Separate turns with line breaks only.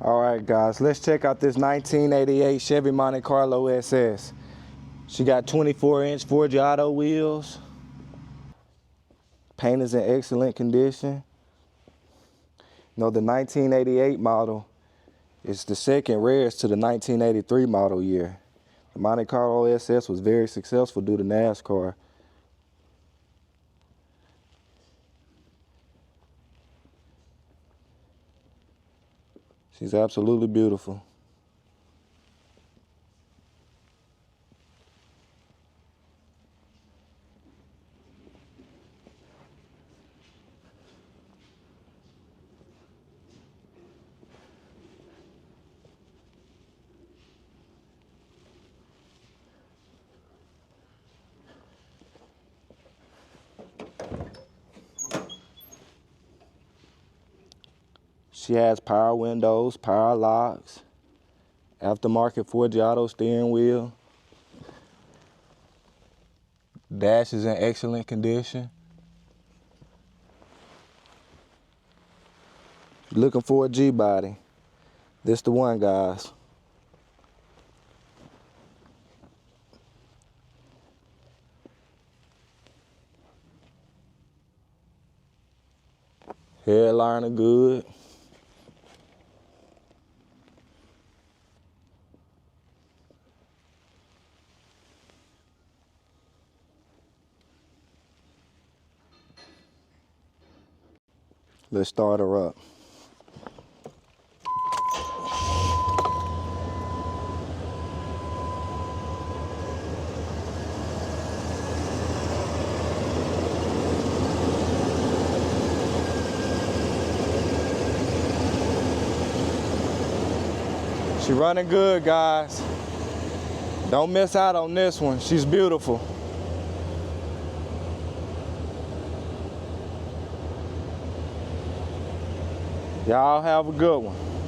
All right, guys, let's check out this 1988 Chevy Monte Carlo SS. She got 24-inch Forgiato wheels. Paint is in excellent condition. You know, the 1988 model is the second rarest to the 1983 model year. The Monte Carlo SS was very successful due to NASCAR. She's absolutely beautiful. She has power windows, power locks, aftermarket Forgiato steering wheel. Dash is in excellent condition. Looking for a Gbody. This the one, guys. Headliner good. Let's start her up. She running good, guys. Don't miss out on this one. She's beautiful. Y'all have a good one.